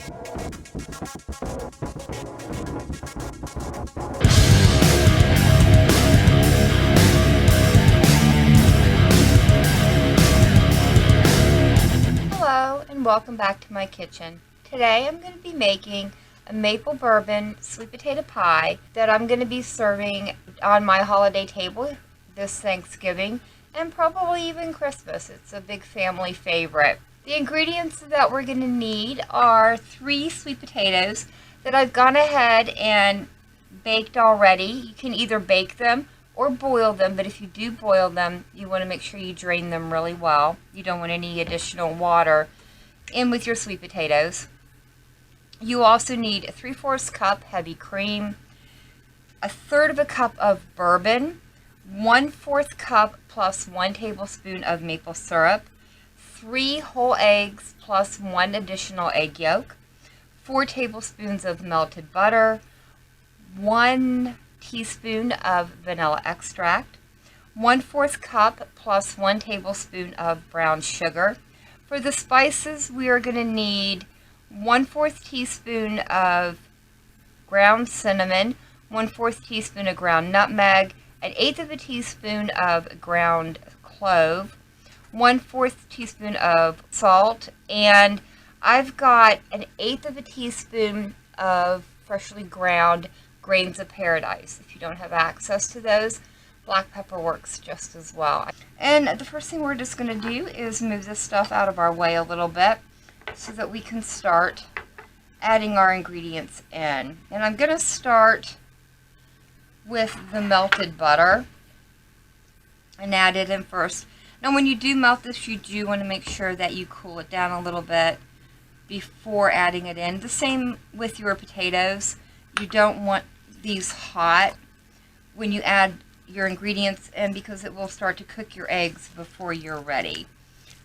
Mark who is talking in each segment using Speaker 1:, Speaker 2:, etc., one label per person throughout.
Speaker 1: Hello and welcome back to my kitchen. Today I'm going to be making a maple bourbon sweet potato pie that I'm going to be serving on my holiday table this Thanksgiving and probably even Christmas. It's a big family favorite. The ingredients that we're going to need are 3 sweet potatoes that I've gone ahead and baked already. You can either bake them or boil them, but if you do boil them, you want to make sure you drain them really well. You don't want any additional water in with your sweet potatoes. You also need a 3/4 cup heavy cream, a 1/3 cup of bourbon, 1/4 cup plus 1 tablespoon of maple syrup, 3 whole eggs plus 1 additional egg yolk, 4 tablespoons of melted butter, 1 teaspoon of vanilla extract, 1/4 cup plus 1 tablespoon of brown sugar. For the spices, we are going to need 1/4 teaspoon of ground cinnamon, 1/4 teaspoon of ground nutmeg, 1/8 teaspoon of ground clove, 1/4 teaspoon of salt, and I've got 1/8 teaspoon of freshly ground grains of paradise. If you don't have access to those, black pepper works just as well. And the first thing we're just going to do is move this stuff out of our way a little bit so that we can start adding our ingredients in. And I'm going to start with the melted butter and add it in first. Now when you do melt this, you do want to make sure that you cool it down a little bit before adding it in. The same with your potatoes. You don't want these hot when you add your ingredients in because it will start to cook your eggs before you're ready.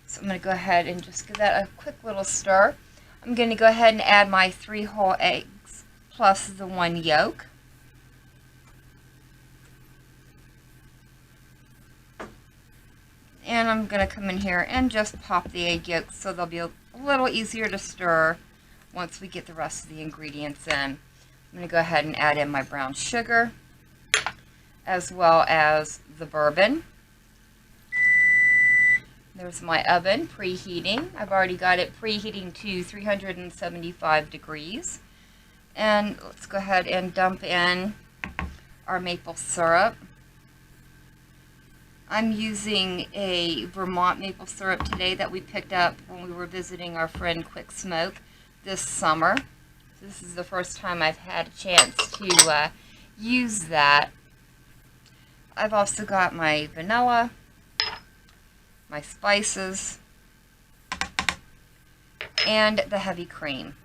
Speaker 1: So I'm going to go ahead and just give that a quick little stir. I'm going to go ahead and add my 3 whole eggs plus the 1 yolk. And I'm going to come in here and just pop the egg yolks so they'll be a little easier to stir once we get the rest of the ingredients in. I'm going to go ahead and add in my brown sugar as well as the bourbon. There's my oven preheating. I've already got it preheating to 375 degrees. And let's go ahead and dump in our maple syrup. I'm using a Vermont maple syrup today that we picked up when we were visiting our friend Quick Smoke this summer. This is the first time I've had a chance to use that. I've also got my vanilla, my spices, and the heavy cream.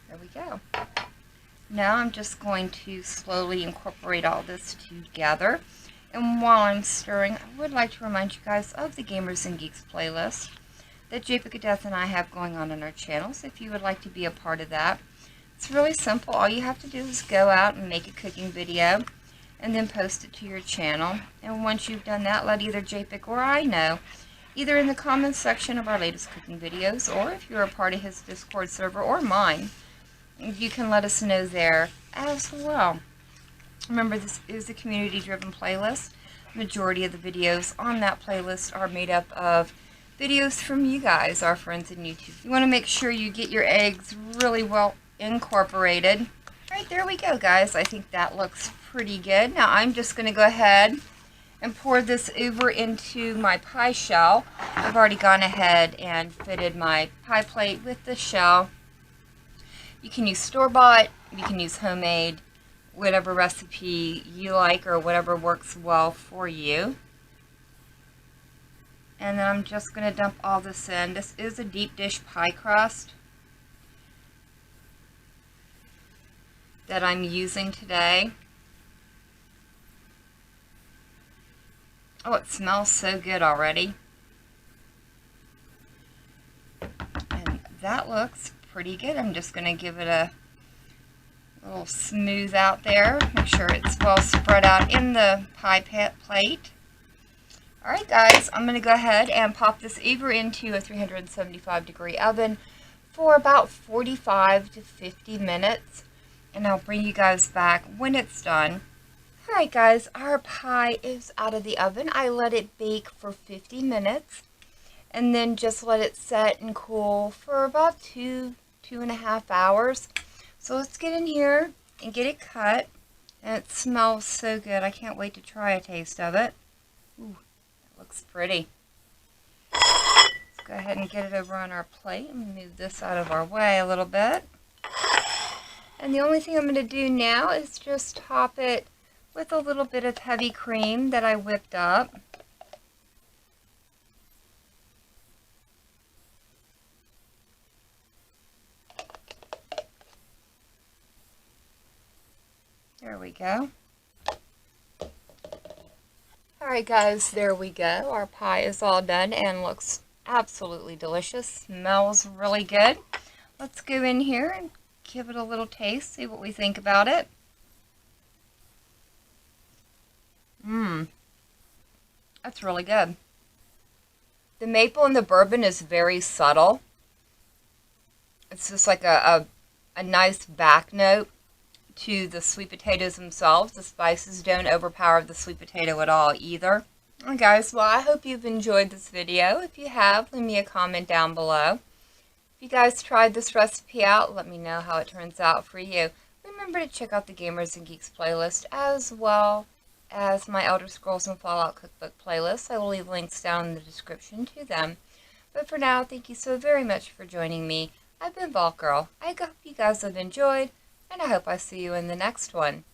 Speaker 1: There we go. Now I'm just going to slowly incorporate all this together. And while I'm stirring, I would like to remind you guys of the Gamers and Geeks playlist that JPEG Death and I have going on our channels. If you would like to be a part of that, it's really simple. All you have to do is go out and make a cooking video and then post it to your channel. And once you've done that, let either JPEG or I know, either in the comments section of our latest cooking videos, or if you're a part of his Discord server or mine, you can let us know there as well. Remember, this is a community-driven playlist. Majority of the videos on that playlist are made up of videos from you guys, our friends in YouTube. You want to make sure you get your eggs really well incorporated. All right, there we go, guys. I think that looks pretty good. Now I'm just going to go ahead and pour this over into my pie shell. I've already gone ahead and fitted my pie plate with the shell. You can use store-bought, you can use homemade, whatever recipe you like or whatever works well for you. And then I'm just going to dump all this in. This is a deep dish pie crust that I'm using today. Oh, it smells so good already. And that looks pretty good. I'm just going to give it a A little smooth out there. Make sure it's well spread out in the pie plate. Alright guys, I'm going to go ahead and pop this either into a 375-degree oven for about 45 to 50 minutes. And I'll bring you guys back when it's done. Alright guys, our pie is out of the oven. I let it bake for 50 minutes. And then just let it set and cool for about 2.5 hours. So let's get in here and get it cut. And it smells so good. I can't wait to try a taste of it. Ooh. Looks pretty. Let's go ahead and get it over on our plate and move this out of our way a little bit. And the only thing I'm going to do now is just top it with a little bit of heavy cream that I whipped up. There we go. Alright guys, there we go. Our pie is all done and looks absolutely delicious. Smells really good. Let's go in here and give it a little taste, see what we think about it. That's really good. The maple and the bourbon is very subtle. It's just like a nice back note to the sweet potatoes themselves. The spices don't overpower the sweet potato at all either. Alright guys, well I hope you've enjoyed this video. If you have, leave me a comment down below. If you guys tried this recipe out, let me know how it turns out for you. Remember to check out the Gamers and Geeks playlist as well as my Elder Scrolls and Fallout cookbook playlist. I will leave links down in the description to them. But for now, thank you so very much for joining me. I've been Vault Girl. I hope you guys have enjoyed, and I hope I see you in the next one.